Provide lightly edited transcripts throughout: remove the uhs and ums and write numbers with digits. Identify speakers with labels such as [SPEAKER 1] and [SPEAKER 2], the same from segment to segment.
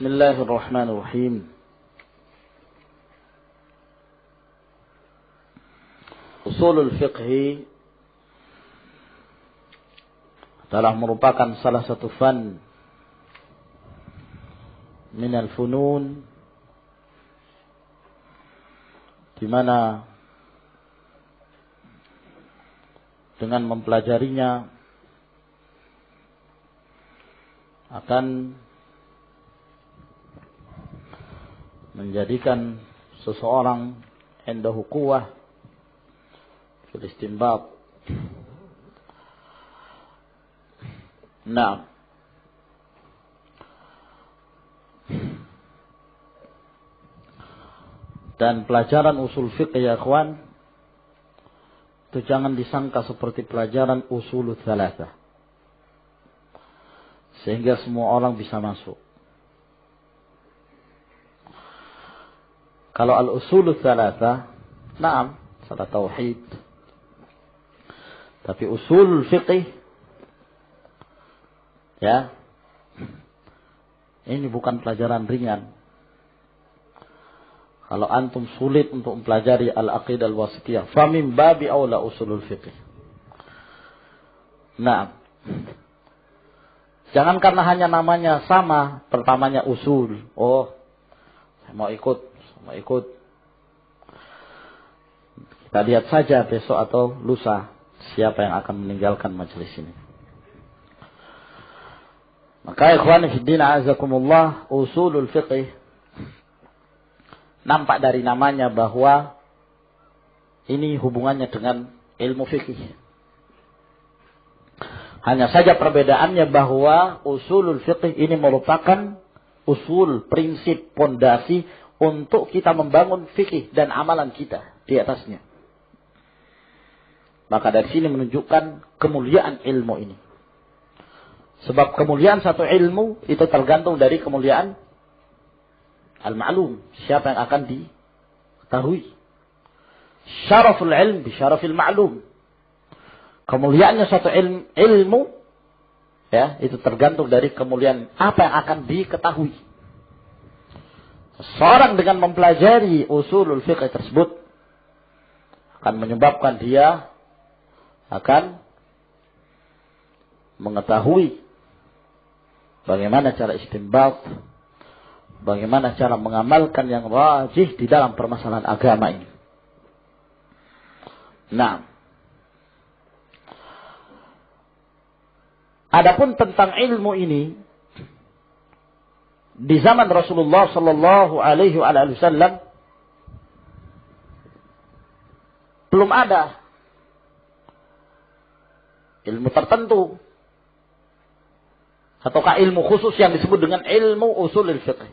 [SPEAKER 1] Bismillahirrahmanirrahim. Usulul fiqh adalah merupakan salah satu fan minal funun, di mana dengan mempelajarinya akan menjadikan seseorang indahu quwwah fil istinbat. Nah, dan pelajaran usul fiqh ya ikhwan, itu jangan disangka seperti pelajaran usulul thalathah, sehingga semua orang bisa masuk. Kalau al-usulul thalathah, na'am, salah tauhid. Tapi usul fiqh, ya, ini bukan pelajaran ringan. Kalau antum sulit untuk mempelajari al-aqidah al-wasithiyah, famin babi aula usulul fiqh. Nah, jangan karena hanya namanya sama, pertamanya usul. Oh, saya mau ikut. Kita lihat saja besok atau lusa siapa yang akan meninggalkan majelis ini. Maka ikhwan fiddin azakumullah, usulul fiqh nampak dari namanya bahwa ini hubungannya dengan ilmu fikih. Hanya saja perbedaannya bahwa usulul fiqh ini merupakan usul, prinsip, pondasi untuk kita membangun fikih dan amalan kita di atasnya. Maka dari sini menunjukkan kemuliaan ilmu ini. Sebab kemuliaan satu ilmu itu tergantung dari kemuliaan al-ma'lum, siapa yang akan diketahui. Syaraful ilm bi syarafil ma'lum. Kemuliaannya satu ilmu, ya, itu tergantung dari kemuliaan apa yang akan diketahui. Seorang dengan mempelajari usulul fiqh tersebut akan menyebabkan dia akan mengetahui bagaimana cara istinbat, bagaimana cara mengamalkan yang rajih di dalam permasalahan agama ini. Nah, adapun tentang ilmu ini di zaman Rasulullah sallallahu alaihi wasallam belum ada ilmu tertentu ataukah ilmu khusus yang disebut dengan ilmu usulul fiqh.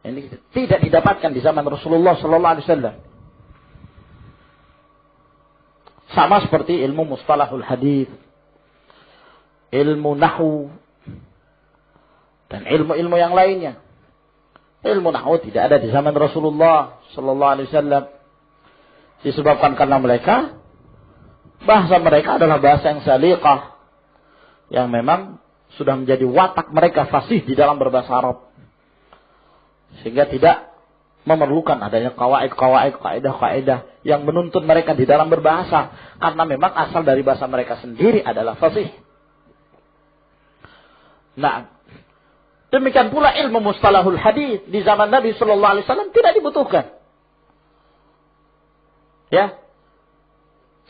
[SPEAKER 1] Ini tidak didapatkan di zaman Rasulullah sallallahu alaihi wasallam. Sama seperti ilmu mustalahul hadis, ilmu nahwu, dan ilmu-ilmu yang lainnya. Ilmu nahwu tidak ada di zaman Rasulullah sallallahu alaihi wasallam. Disebabkan karena bahasa mereka adalah bahasa yang saliqah, yang memang sudah menjadi watak mereka fasih di dalam berbahasa Arab. Sehingga tidak memerlukan adanya kaidah-kaidah yang menuntun mereka di dalam berbahasa, karena memang asal dari bahasa mereka sendiri adalah fasih. Nah, demikian pula ilmu mustalahul hadis di zaman Nabi sallallahu alaihi wasallam tidak dibutuhkan. Ya.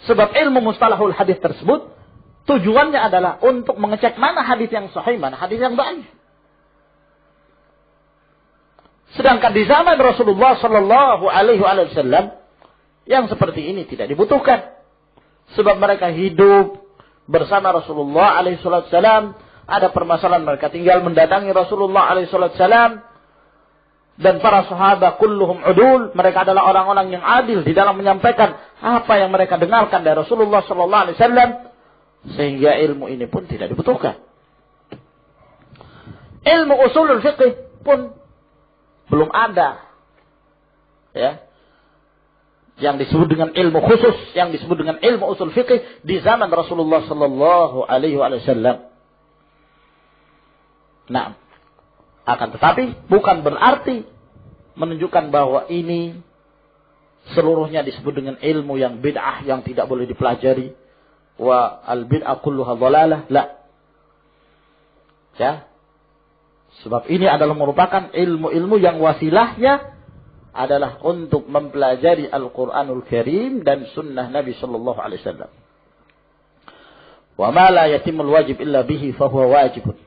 [SPEAKER 1] Sebab ilmu mustalahul hadis tersebut tujuannya adalah untuk mengecek mana hadis yang sahih, mana hadis yang dhaif. Sedangkan di zaman Rasulullah sallallahu alaihi wasallam yang seperti ini tidak dibutuhkan. Sebab mereka hidup bersama Rasulullah alaihi wasallam. Ada permasalahan mereka tinggal mendatangi Rasulullah SAW, dan para sahabat kulluhum udul, mereka adalah orang-orang yang adil di dalam menyampaikan apa yang mereka dengarkan dari Rasulullah SAW, sehingga ilmu ini pun tidak dibutuhkan. Ilmu usulul fiqh pun belum ada, ya, yang disebut dengan ilmu khusus, yang disebut dengan ilmu usul fiqh di zaman Rasulullah SAW. Nah, Akan tetapi bukan berarti menunjukkan bahwa ini seluruhnya disebut dengan ilmu yang bid'ah yang tidak boleh dipelajari. Wa al-bid'ah kulluha dhalalah. La. Ya. Sebab ini adalah merupakan ilmu-ilmu yang wasilahnya adalah untuk mempelajari Al-Quranul Karim dan sunnah Nabi sallallahu alaihi wasallam. Wa ma la yatimul wajib illa bihi fahuwa wajibun.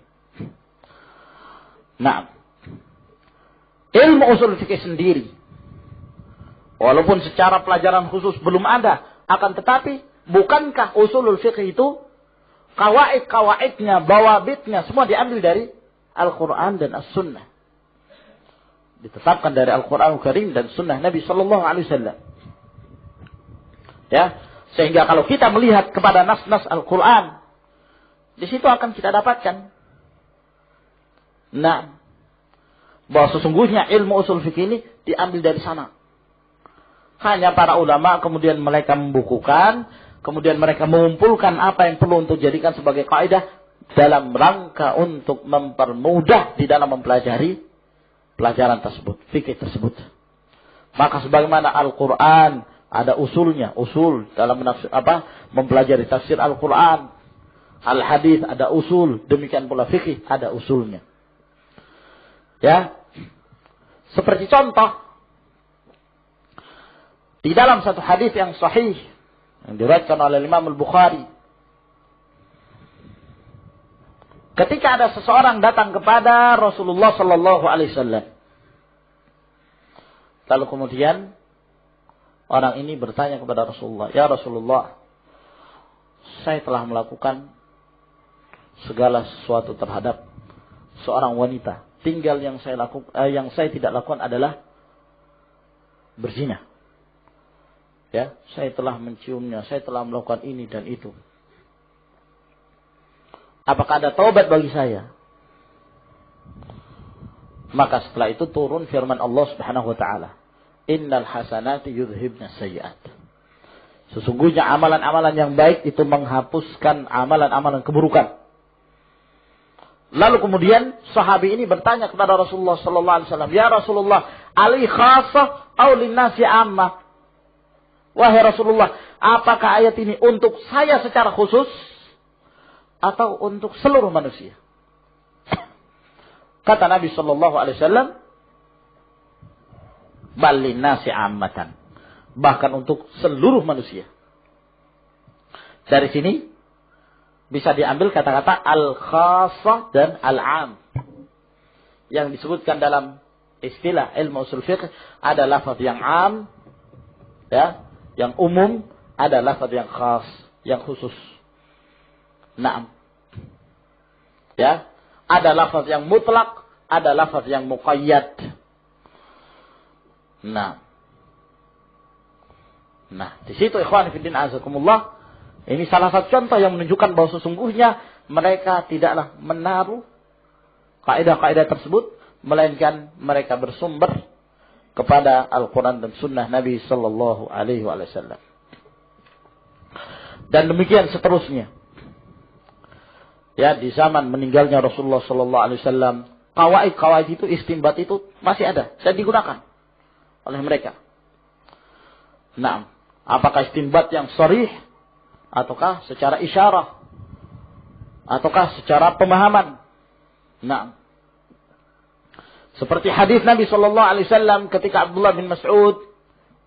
[SPEAKER 1] Nah, ilmu usul fikih sendiri, walaupun secara pelajaran khusus belum ada, akan tetapi bukankah usulul fikih itu kawaid-kawaidnya, bawabitnya semua diambil dari Al-Quran dan As-Sunnah, ditetapkan dari Al-Quran Al-Karim dan Sunnah Nabi Sallallahu Alaihi Wasallam. Ya, sehingga kalau kita melihat kepada nas-nas Al-Quran, di situ akan kita dapatkan bahwa sesungguhnya ilmu usul fikih ini diambil dari sana. Hanya para ulama kemudian mereka membukukan, kemudian mereka mengumpulkan apa yang perlu untuk dijadikan sebagai kaidah dalam rangka untuk mempermudah di dalam mempelajari pelajaran tersebut, fikih tersebut. Maka sebagaimana Al-Quran ada usulnya, usul dalam mempelajari tafsir Al-Quran. Al-Hadis ada usul, demikian pula fikih ada usulnya. Ya, seperti contoh di dalam satu hadis yang sahih yang diriwayatkan oleh Imam Al-Bukhari, ketika ada seseorang datang kepada Rasulullah sallallahu alaihi wasallam, lalu kemudian orang ini bertanya kepada Rasulullah, "Ya Rasulullah, saya telah melakukan segala sesuatu terhadap seorang wanita. Tinggal yang saya tidak lakukan adalah berzina. Ya, saya telah menciumnya, saya telah melakukan ini dan itu. Apakah ada taubat bagi saya?" Maka setelah itu turun firman Allah Subhanahu wa taala, "Innal hasanati yudhhibna sayyi'at." Sesungguhnya amalan-amalan yang baik itu menghapuskan amalan-amalan keburukan. Lalu kemudian sahabi ini bertanya kepada Rasulullah sallallahu alaihi wasallam, "Ya Rasulullah, ali khassah aw linnasi ammah?" Wahai Rasulullah, apakah ayat ini untuk saya secara khusus atau untuk seluruh manusia? Kata Nabi sallallahu alaihi wasallam, "Bal linnasi ammatan." Bahkan untuk seluruh manusia. Dari sini bisa diambil kata-kata al-khassah dan al-am. Yang disebutkan dalam istilah ilmu usul fiqh ada lafaz yang am, ya, yang umum, ada lafaz yang khas, yang khusus. Naam. Ya, ada lafaz yang mutlak, ada lafaz yang muqayyad. Nah, di situ ikhwan fillah azakumullah, ini salah satu contoh yang menunjukkan bahwa sesungguhnya mereka tidaklah menaruh kaidah-kaidah tersebut, melainkan mereka bersumber kepada Al-Quran dan Sunnah Nabi Sallallahu Alaihi Wasallam. Dan demikian seterusnya. Ya, di zaman meninggalnya Rasulullah Sallallahu Alaihi Wasallam, kawaid itu, istinbat itu masih ada dan digunakan oleh mereka. Nah, apakah istinbat yang sharih, ataukah secara isyarah, ataukah secara pemahaman? Nah, seperti hadis Nabi Sallallahu Alaihi Wasallam ketika Abdullah bin Mas'ud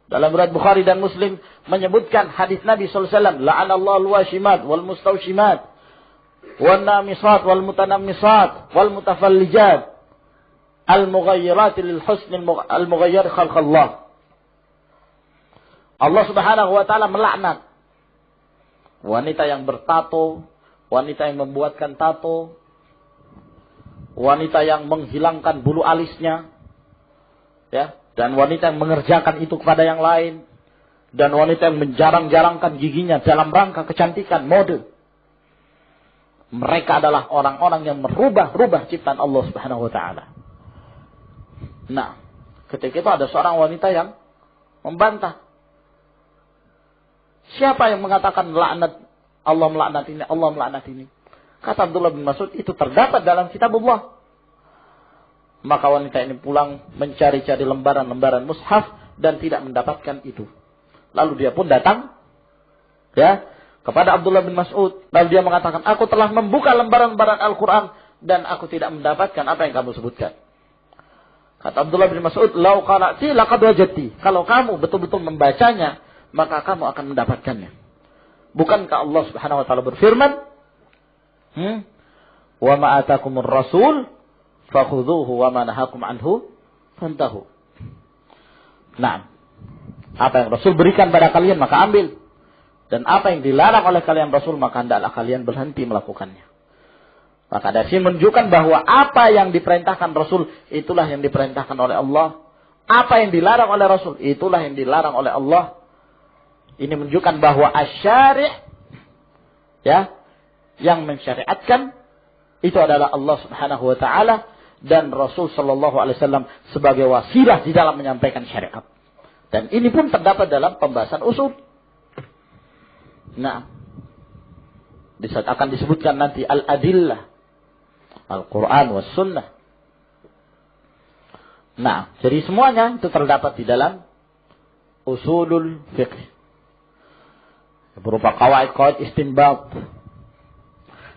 [SPEAKER 1] dalam riwayat Bukhari dan Muslim menyebutkan hadis Nabi Sallallahu Alaihi Wasallam, "La'anallahu al-washimat wal mustawshimat wan namisat wal mutanammisat wal mutafallijat al-mughayyirat lil husn al-mughayyir khalqallah." Allah Subhanahu wa taala melaknat wanita yang bertato, wanita yang membuatkan tato, wanita yang menghilangkan bulu alisnya, ya, dan wanita yang mengerjakan itu kepada yang lain, dan wanita yang menjarang-jarangkan giginya dalam rangka kecantikan, mode. Mereka adalah orang-orang yang merubah-rubah ciptaan Allah Subhanahu wa taala. Nah, ketika itu ada seorang wanita yang membantah. Siapa yang mengatakan laknat, Allah melaknat ini, Allah melaknat ini? Kata Abdullah bin Mas'ud, itu terdapat dalam kitab Allah. Maka wanita ini pulang mencari-cari lembaran-lembaran mushaf dan tidak mendapatkan itu. Lalu dia pun datang ya kepada Abdullah bin Mas'ud. Lalu dia mengatakan, aku telah membuka lembaran-lembaran Al-Quran dan aku tidak mendapatkan apa yang kamu sebutkan. Kata Abdullah bin Mas'ud, lau qara'ti laqad wajadti. Kalau kamu betul-betul membacanya, maka kamu akan mendapatkannya. Bukankah Allah Subhanahu wa taala berfirman, wa ma atakumur rasul fakhudhuhu wa ma nahakum anhu fantahu. Nah, apa yang Rasul berikan pada kalian maka ambil, dan apa yang dilarang oleh kalian Rasul maka hendaklah kalian berhenti melakukannya. Maka dari sini menunjukkan bahwa apa yang diperintahkan Rasul itulah yang diperintahkan oleh Allah. Apa yang dilarang oleh Rasul itulah yang dilarang oleh Allah. Ini menunjukkan bahwa asy-syari' ya, yang mensyariatkan itu adalah Allah Subhanahu wa taala dan Rasul sallallahu alaihi wasallam sebagai wasilah di dalam menyampaikan syariat. Dan ini pun terdapat dalam pembahasan usul. Nah, akan disebutkan nanti al-adillah, Al-Quran was sunnah. Nah, jadi semuanya itu terdapat di dalam usulul fiqh. Berupa qawaid-qawaid istinbat.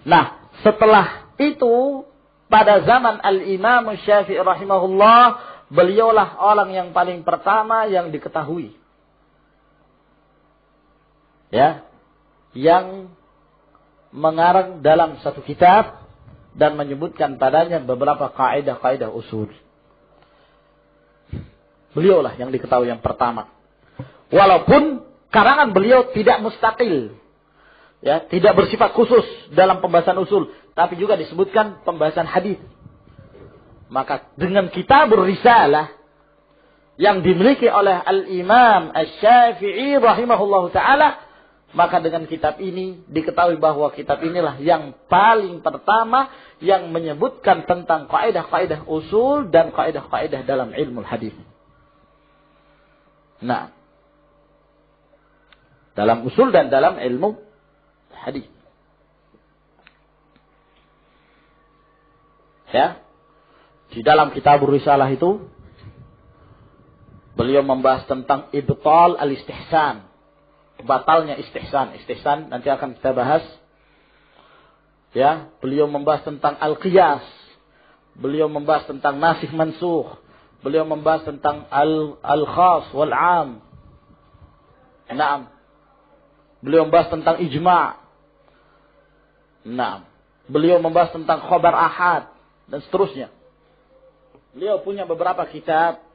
[SPEAKER 1] Nah, setelah itu pada zaman Al-Imam Syafi'i rahimahullah, beliaulah orang yang paling pertama yang diketahui. Ya, yang mengarang dalam satu kitab dan menyebutkan padanya beberapa kaidah-kaidah usul. Beliaulah yang diketahui yang pertama. Walaupun karangan beliau tidak mustaqil, ya, tidak bersifat khusus dalam pembahasan usul, tapi juga disebutkan pembahasan hadis. Maka dengan kitabur risalah yang dimiliki oleh Al-Imam Asy-Syafi'i rahimahullahu taala, maka dengan kitab ini diketahui bahwa kitab inilah yang paling pertama yang menyebutkan tentang kaidah-kaidah usul dan kaidah-kaidah dalam ilmu hadis. Nah, dalam usul dan dalam ilmu hadis. Ya. Di dalam kitabur risalah itu beliau membahas tentang ibtal al-istihsan. Batalnya istihsan. Istihsan nanti akan kita bahas. Ya, beliau membahas tentang al-qiyas. Beliau membahas tentang nasikh mansukh. Beliau membahas tentang al-khas wal-'am. Naam. Beliau membahas tentang ijma'. Naam. Beliau membahas tentang khabar ahad dan seterusnya. Beliau punya beberapa kitab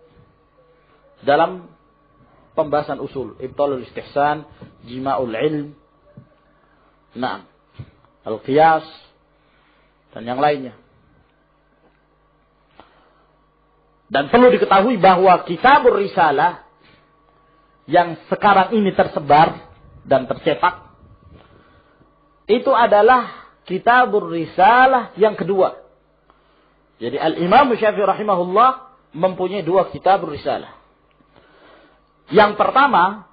[SPEAKER 1] dalam pembahasan usul, Ibtalul Istihsan, Jima'ul Ilm, Naam, Al-Qiyas, dan yang lainnya. Dan perlu diketahui bahwa kitabur risalah yang sekarang ini tersebar dan tercetak, itu adalah kitabur risalah yang kedua. Jadi Al-Imam Syafi'i rahimahullah mempunyai dua kitabur risalah. Yang pertama,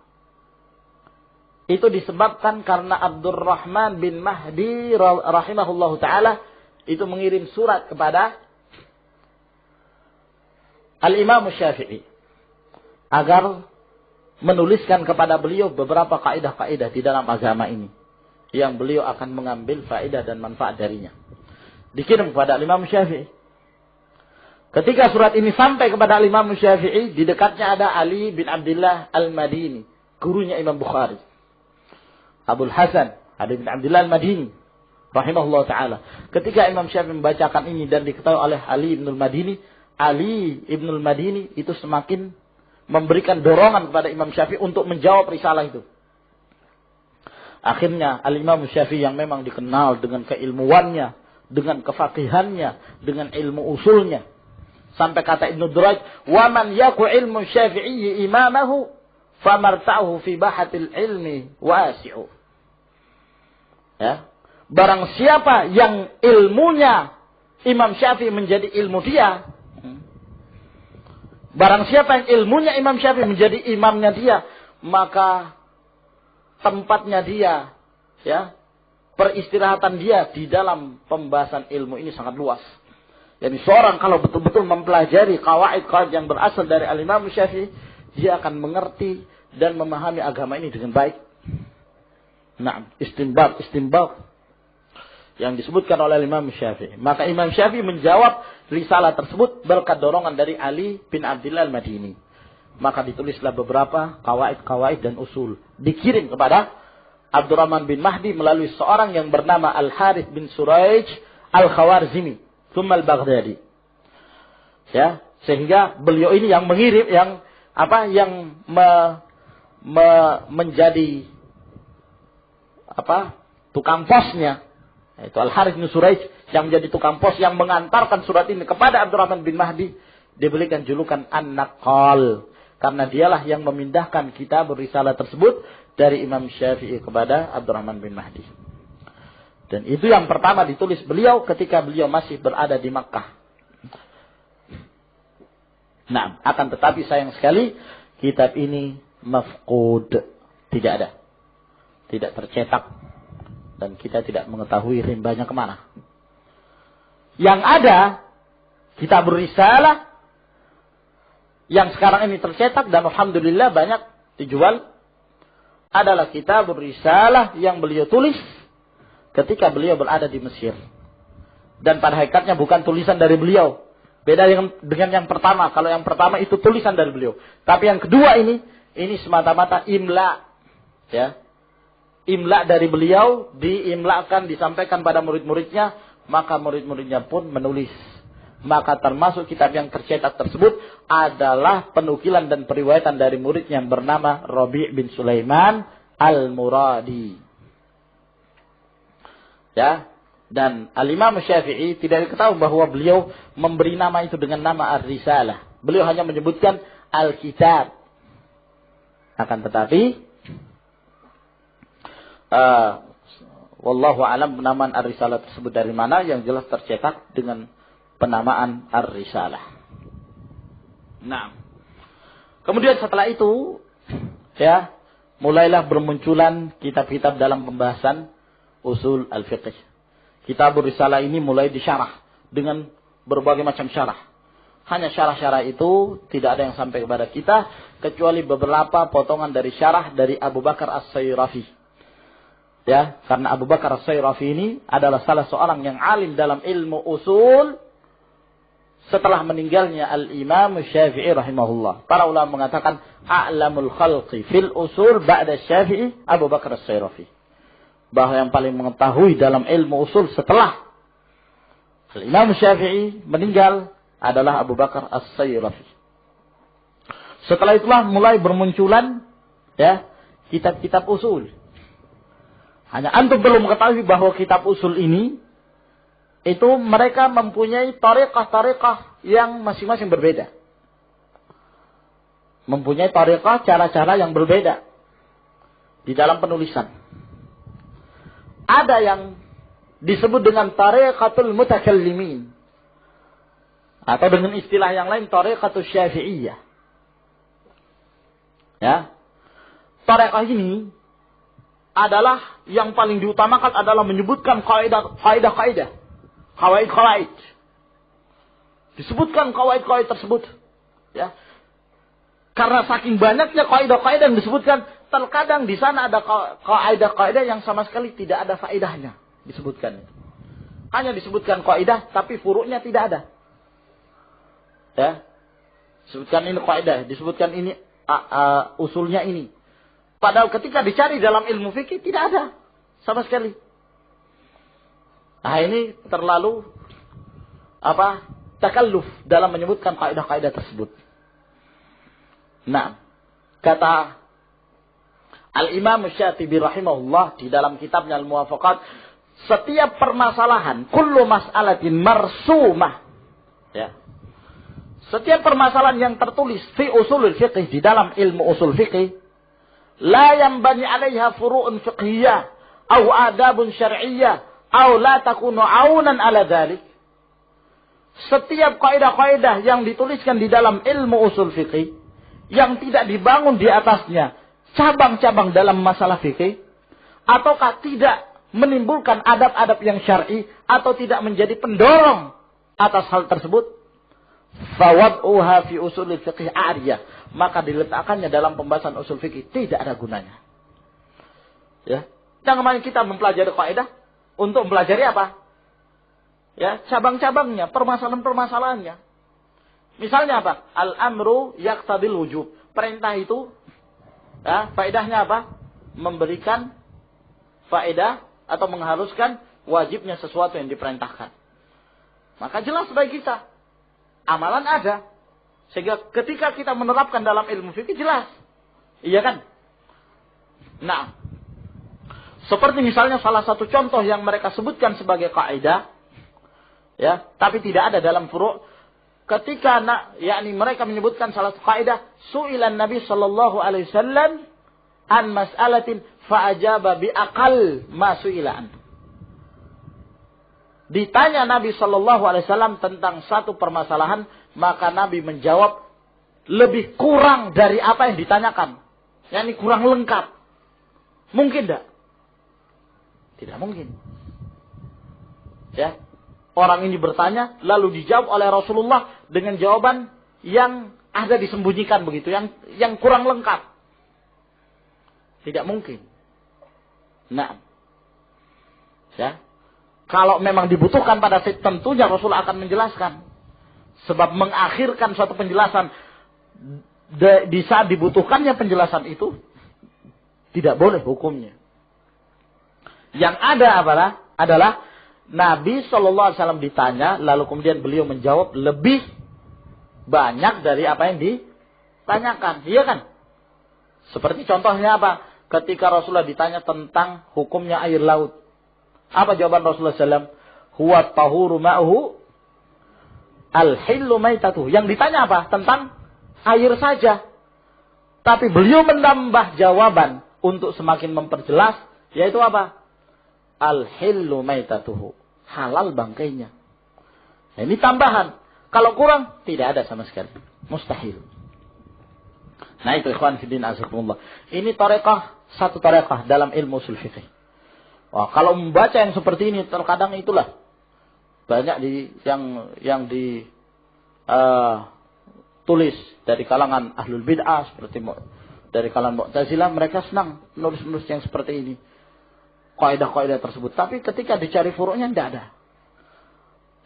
[SPEAKER 1] itu disebabkan karena Abdurrahman bin Mahdi rahimahullahu ta'ala itu mengirim surat kepada Al-Imam Syafi'i agar menuliskan kepada beliau beberapa kaidah-kaidah di dalam agama ini yang beliau akan mengambil faedah dan manfaat darinya. Dikirim kepada Al-Imam Syafi'i. Ketika surat ini sampai kepada Imam Syafi'i, di dekatnya ada Ali bin Abdullah Al-Madini, gurunya Imam Bukhari. Abul Hasan, Ali bin Abdullah Al-Madini, rahimahullah ta'ala. Ketika Imam Syafi'i membacakan ini dan diketahui oleh Ali bin Al-Madini, Ali bin Al-Madini itu semakin memberikan dorongan kepada Imam Syafi'i untuk menjawab risalah itu. Akhirnya Al-Imam Syafi'i yang memang dikenal dengan keilmuannya, dengan kefaqihannya, dengan ilmu usulnya, sampai kata Ibnu Duraij, "Wa man yaku ilmu Syafi'i imamahu, famarta'uhu fi bahatil ilmi wasi'u." Ya. Barang siapa yang ilmunya Imam Syafi'i menjadi ilmu dia, barang siapa yang ilmunya Imam Syafi'i menjadi imamnya dia, maka tempatnya dia, ya, peristirahatan dia di dalam pembahasan ilmu ini sangat luas. Yani seorang kalau betul-betul mempelajari qawaid-qawaid yang berasal dari Al-Imam Syafi'i, dia akan mengerti dan memahami agama ini dengan baik. Nah, istinbat yang disebutkan oleh Imam Syafi'i. Maka Imam Syafi'i menjawab risalah tersebut berkat dorongan dari Ali bin Abdullah Al-Madini. Maka ditulislah beberapa qawaid dan usul. Dikirim kepada Abdurrahman bin Mahdi melalui seorang yang bernama Al-Harith bin Suraij Al-Khawarizmi, thumma Al-Baghdadi. Ya, sehingga beliau ini yang mengirim, menjadi tukang posnya. Itu Al-Harith bin Suraij yang menjadi tukang pos yang mengantarkan surat ini kepada Abdurrahman bin Mahdi, diberikan julukan An-Naqal karena dialah yang memindahkan kitab risalah tersebut dari Imam Syafi'i kepada Abdurrahman bin Mahdi. Dan itu yang pertama ditulis beliau ketika beliau masih berada di Makkah. Nah, akan tetapi sayang sekali kitab ini mafqud, tidak ada, tidak tercetak. Dan kita tidak mengetahui rimbanya kemana. Yang ada, kitab risalah yang sekarang ini tercetak dan alhamdulillah banyak dijual, adalah kitab risalah yang beliau tulis ketika beliau berada di Mesir. Dan pada hakikatnya bukan tulisan dari beliau. Beda dengan yang pertama. Kalau yang pertama itu tulisan dari beliau. Tapi yang kedua ini semata-mata imla. Ya. Imla dari beliau, diimlakan, disampaikan pada murid-muridnya, maka murid-muridnya pun menulis. Maka termasuk kitab yang tercetak tersebut adalah penukilan dan periwayatan dari murid yang bernama Rabi' bin Sulaiman Al-Muradi. Ya, dan Al-Imam Syafi'i tidak diketahui bahwa beliau memberi nama itu dengan nama Ar-Risalah. Beliau hanya menyebutkan Al-Kitab. Akan tetapi wallahu alam penamaan Ar-Risalah tersebut dari mana, yang jelas tercetak dengan penamaan Ar-Risalah. Nah, kemudian setelah itu ya mulailah bermunculan kitab-kitab dalam pembahasan usul al-fiqh. Kitab Risalah ini mulai disyarah dengan berbagai macam syarah. Hanya syarah-syarah itu tidak ada yang sampai kepada kita kecuali beberapa potongan dari syarah dari Abu Bakar As-Sayrafi. Ya, karena Abu Bakar As-Sayrafi ini adalah salah seorang yang alim dalam ilmu usul setelah meninggalnya Al-Imam Syafi'i rahimahullah. Para ulama mengatakan a'lamul khalqi fil usul ba'da Syafi'i Abu Bakar As-Sayrafi. Bahwa yang paling mengetahui dalam ilmu usul setelah Al-Imam Syafi'i meninggal adalah Abu Bakar As-Sayrafi. Setelah itulah mulai bermunculan ya kitab-kitab usul. Hanya antum belum mengetahui bahwa kitab usul ini itu mereka mempunyai tariqah-tariqah yang masing-masing berbeda. Mempunyai tariqah, cara-cara yang berbeda di dalam penulisan. Ada yang disebut dengan tariqatul mutakallimin, atau dengan istilah yang lain tariqatul syafi'iyah. Ya. Tariqah ini adalah yang paling diutamakan adalah menyebutkan kaidah-kaidah. Qawaid. Disebutkan qawaid tersebut. Ya. Karena saking banyaknya kaidah-kaidah yang disebutkan, terkadang di sana ada kaidah-kaidah yang sama sekali tidak ada faedahnya disebutkan. Hanya disebutkan kaidah tapi furuknya tidak ada. Ya. Disebutkan ini kaidah, disebutkan ini usulnya ini. Padahal ketika dicari dalam ilmu fikih tidak ada sama sekali. Nah, ini terlalu takalluf dalam menyebutkan kaidah-kaidah tersebut. Nah, kata Al-Imam Syatibi rahimahullah di dalam kitabnya Al-Muwafaqat, setiap permasalahan kullu mas'alatin marsumah, ya. Setiap permasalahan yang tertulis fi usulul fiqh, di dalam ilmu usul fiqh, la yanbani 'alaiha furu'un fiqhiyah aw adabun syar'iyyah aw la takunu 'aunan 'ala dzalik. Setiap kaidah-kaidah yang dituliskan di dalam ilmu usul fikih yang tidak dibangun di atasnya cabang-cabang dalam masalah fikih, ataukah tidak menimbulkan adab-adab yang syar'i, atau tidak menjadi pendorong atas hal tersebut, fawad'uha fi usul fiqh a'riyah, maka diletakkannya dalam pembahasan usul fikih tidak ada gunanya. Ya, jangan kita mempelajari kaidah untuk mempelajari apa? Ya, cabang-cabangnya, permasalahan-permasalahannya. Misalnya apa? Al-amru yaqtadil wujub. Perintah itu, ya, faedahnya apa? Memberikan faedah atau mengharuskan wajibnya sesuatu yang diperintahkan. Maka jelas bagi kita, amalan ada. Sehingga ketika kita menerapkan dalam ilmu fikih jelas. Iya kan? Nah, seperti misalnya salah satu contoh yang mereka sebutkan sebagai kaidah, ya, tapi tidak ada dalam furu'. Ketika yakni mereka menyebutkan salah satu kaidah, su'ilan Nabi sallallahu alaihi wasallam an mas'alatin fa'ajaba bi aqal ma su'ila an. Ditanya Nabi sallallahu alaihi wasallam tentang satu permasalahan, maka Nabi menjawab lebih kurang dari apa yang ditanyakan. Yakni kurang lengkap. Mungkin tidak? Tidak mungkin. Ya. Orang ini bertanya, lalu dijawab oleh Rasulullah dengan jawaban yang ada disembunyikan begitu, yang kurang lengkap. Tidak mungkin. Nah, ya, kalau memang dibutuhkan pada saat tentunya Rasul akan menjelaskan. Sebab mengakhirkan suatu penjelasan di saat dibutuhkannya penjelasan itu tidak boleh hukumnya. Yang ada adalah Nabi SAW ditanya, lalu kemudian beliau menjawab lebih banyak dari apa yang ditanyakan. Iya kan? Seperti contohnya apa? Ketika Rasulullah ditanya tentang hukumnya air laut. Apa jawaban Rasulullah SAW? Huwa tahuru ma'uhu al-hillu maitatuh. Yang ditanya apa? Tentang air saja. Tapi beliau menambah jawaban untuk semakin memperjelas, yaitu apa? Al-hillu maitatuhu. Halal bangkainya. Nah, ini tambahan. Kalau kurang, tidak ada sama sekali. Mustahil. Nah itu ikhwan fiddin azakumullah. Ini satu tarekah dalam ilmu usul fikih. Wah, kalau membaca yang seperti ini, terkadang itulah banyak yang tulis dari kalangan ahlul bid'ah, seperti dari kalangan Mu'tazilah, mereka senang menulis-menulis yang seperti ini. Kaidah-kaidah tersebut. Tapi ketika dicari furu'nya tidak ada.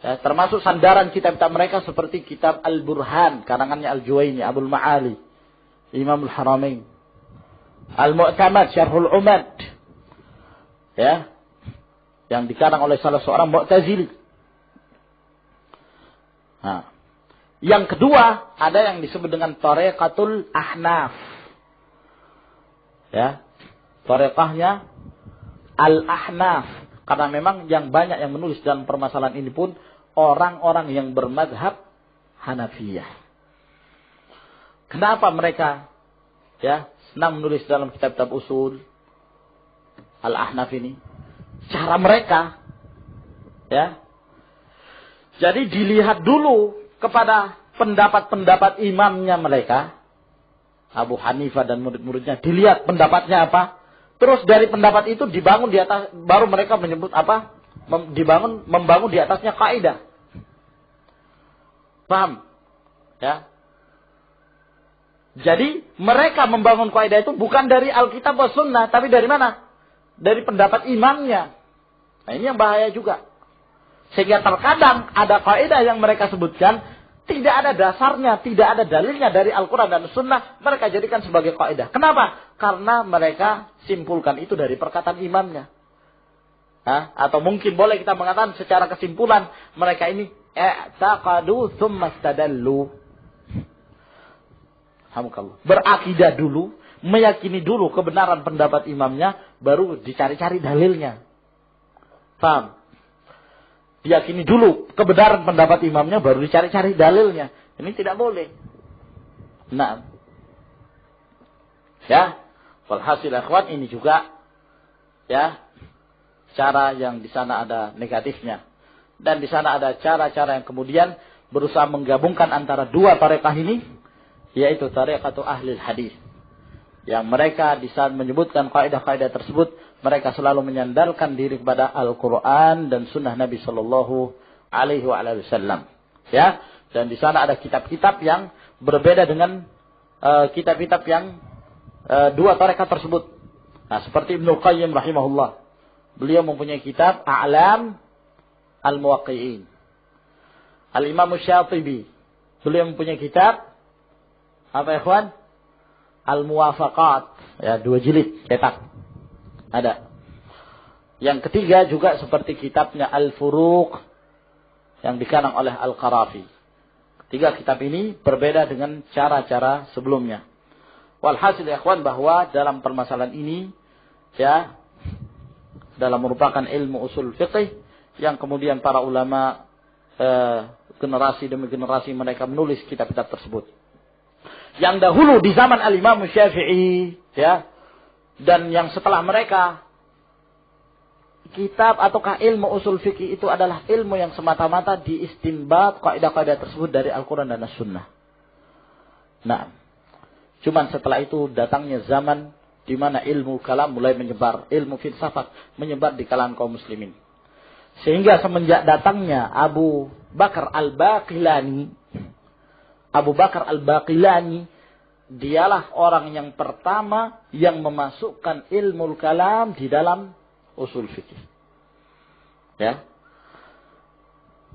[SPEAKER 1] Ya, termasuk sandaran kitab-kitab mereka seperti kitab Al-Burhan, karangannya Al-Juwaini, Abul Ma'ali, Imamul Haramain, Al-Mu'tamad, Syarhul Umad, ya, yang dikarang oleh salah seorang Mu'tazili. Nah, yang kedua ada yang disebut dengan Tariqatul Ahnaf. Ya, tariqahnya Al-Ahnaf. Karena memang yang banyak yang menulis dalam permasalahan ini pun orang-orang yang bermadhab Hanafiyah. Kenapa mereka senang menulis dalam kitab-kitab usul Al-Ahnaf ini? Cara mereka, jadi dilihat dulu kepada pendapat-pendapat imamnya mereka, Abu Hanifah dan murid-muridnya, dilihat pendapatnya apa. Terus dari pendapat itu dibangun di atas, baru mereka menyebut apa? Membangun di atasnya kaidah. Paham? Ya. Jadi mereka membangun kaidah itu bukan dari Alkitab wa Sunnah, tapi dari mana? Dari pendapat imamnya. Nah ini yang bahaya juga. Sehingga terkadang ada kaidah yang mereka sebutkan tidak ada dasarnya, tidak ada dalilnya dari Al-Quran dan Sunnah, mereka jadikan sebagai kaidah. Kenapa? Karena mereka simpulkan itu dari perkataan imamnya. Atau mungkin boleh kita mengatakan secara kesimpulan, mereka ini i'taqadu thumma istadallu. Berakidah dulu, meyakini dulu kebenaran pendapat imamnya, baru dicari-cari dalilnya. Paham? Diyakini dulu kebenaran pendapat imamnya, baru dicari-cari dalilnya. Ini tidak boleh. Nah, walhasil akhwat, ini juga cara yang di sana ada negatifnya, dan di sana ada cara-cara yang kemudian berusaha menggabungkan antara dua tarekah ini, yaitu tarekatu ahlil hadis, yang mereka di saat menyebutkan kaidah-kaidah tersebut, mereka selalu menyandarkan diri kepada Al-Quran dan Sunnah Nabi Sallallahu alaihi wasallam. Ya, dan di sana ada kitab-kitab yang berbeda dengan kitab-kitab yang dua tarekat tersebut. Nah, seperti Ibnu Qayyim rahimahullah. Beliau mempunyai kitab A'lam al-Muwaqqi'in. Al-Imam Syatibi, beliau mempunyai kitab apa ya, ikhwan? Al-Muwafaqat, ya, 2 jilid cetak. Ada. Yang ketiga juga seperti kitabnya Al-Furuq yang dikarang oleh Al-Qarafi. Ketiga kitab ini berbeda dengan cara-cara sebelumnya. Walhasil ya ikhwan, bahwa dalam permasalahan ini ya, dalam merupakan ilmu usul fiqh yang kemudian para ulama generasi demi generasi mereka menulis kitab-kitab tersebut. Yang dahulu di zaman Al-Imam Syafi'i ya, dan yang setelah mereka, kitab ataukah ilmu usul fikih itu adalah ilmu yang semata-mata diistinbat kaidah-kaidah tersebut dari Al-Quran dan As-Sunnah. Nah, cuman setelah itu datangnya zaman di mana ilmu kalam mulai menyebar, ilmu filsafat menyebar di kalangan kaum muslimin. Sehingga semenjak datangnya Abu Bakar Al-Baqilani, dialah orang yang pertama yang memasukkan ilmu kalam di dalam usul fikih. Ya.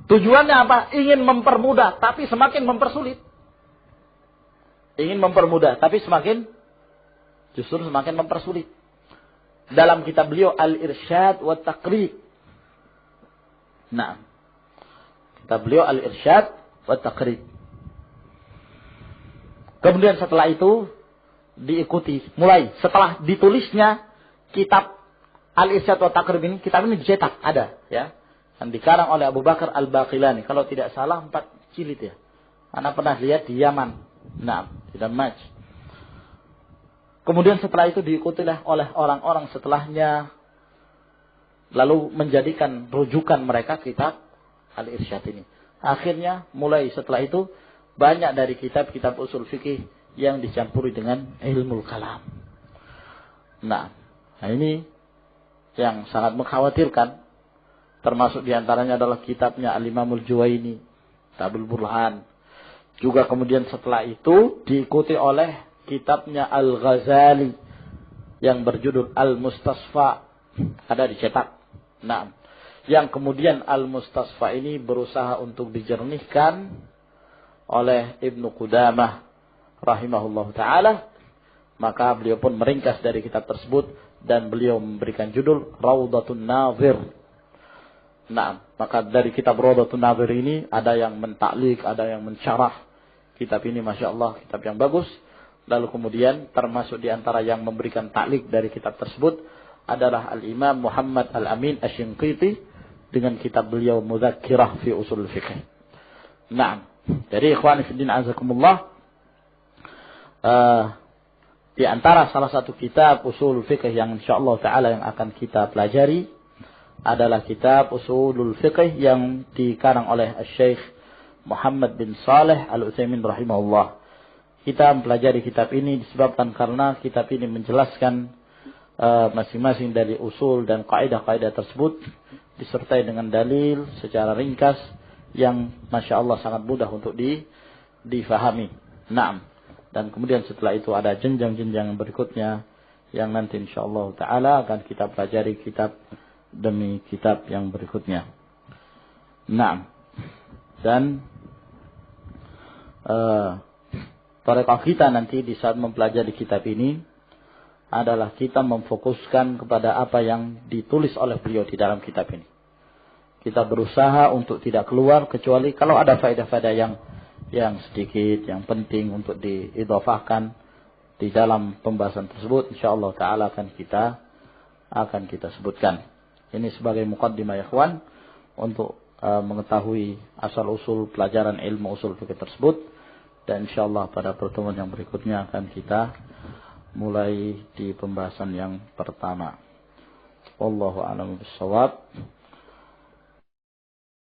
[SPEAKER 1] Tujuannya apa? Ingin mempermudah, tapi semakin mempersulit. Ingin mempermudah, tapi justru semakin mempersulit. Dalam kitab beliau Al-Irsyad wa Taqrib. Nah, kitab beliau Al-Irsyad wa Taqrib. Kemudian setelah itu diikuti, mulai setelah ditulisnya kitab Al-Irsyad wa Taqrib ini, kitab ini dicetak, ada ya, yang dikarang oleh Abu Bakar Al-Baqilani. Kalau tidak salah 4 jilid ya. Ana pernah lihat di Yaman. Nah, di Damaj. Kemudian setelah itu diikuti oleh orang-orang setelahnya, lalu menjadikan rujukan mereka kitab Al-Irsyad ini. Akhirnya mulai setelah itu banyak dari kitab-kitab usul fikih yang dicampuri dengan ilmu kalam. Nah, ini yang sangat mengkhawatirkan. Termasuk diantaranya adalah kitabnya Al-Imamul Juwaini, Tabul Burhan. Juga kemudian setelah itu diikuti oleh kitabnya Al-Ghazali yang berjudul Al-Mustasfa, ada dicetak. Nah, yang kemudian Al-Mustasfa ini berusaha untuk dijernihkan oleh Ibnu Qudamah rahimahullah ta'ala. Maka beliau pun meringkas dari kitab tersebut dan beliau memberikan judul Raudatun Nazir. Nah, maka dari kitab Raudatun Nazir ini ada yang mentaklik, ada yang mensyarah kitab ini, Masya Allah, kitab yang bagus. Lalu kemudian termasuk di antara yang memberikan taklik dari kitab tersebut adalah Al-Imam Muhammad Al-Amin Asy-Shinqiti dengan kitab beliau Mudzakkirah fi Ushul Fiqh. Nah, jadi ikhwan fillah azakumullah, di antara salah satu kitab usul fikih yang insyaallah taala yang akan kita pelajari adalah kitab Usulul Fiqh yang dikarang oleh Syekh Muhammad bin Saleh Al-Utsaimin rahimahullah. Kita mempelajari kitab ini disebabkan karena kitab ini menjelaskan masing-masing dari usul dan kaidah-kaidah tersebut disertai dengan dalil secara ringkas yang Masya Allah sangat mudah untuk difahami. Naam. Dan kemudian setelah itu ada jenjang-jenjang berikutnya yang nanti insyaallah ta'ala akan kita pelajari kitab demi kitab yang berikutnya. Naam. Dan tarekah kita nanti di saat mempelajari kitab ini adalah kita memfokuskan kepada apa yang ditulis oleh beliau di dalam kitab ini. Kita berusaha untuk tidak keluar kecuali kalau ada faedah-faedah yang sedikit, yang penting untuk diidhafahkan di dalam pembahasan tersebut, insyaallah taala akan kita sebutkan. Ini sebagai muqaddimah ya ikhwan untuk mengetahui asal usul pelajaran ilmu usul fikih tersebut, dan insyaallah pada pertemuan yang berikutnya akan kita mulai di pembahasan yang pertama. Wallahu a'lam bishawab.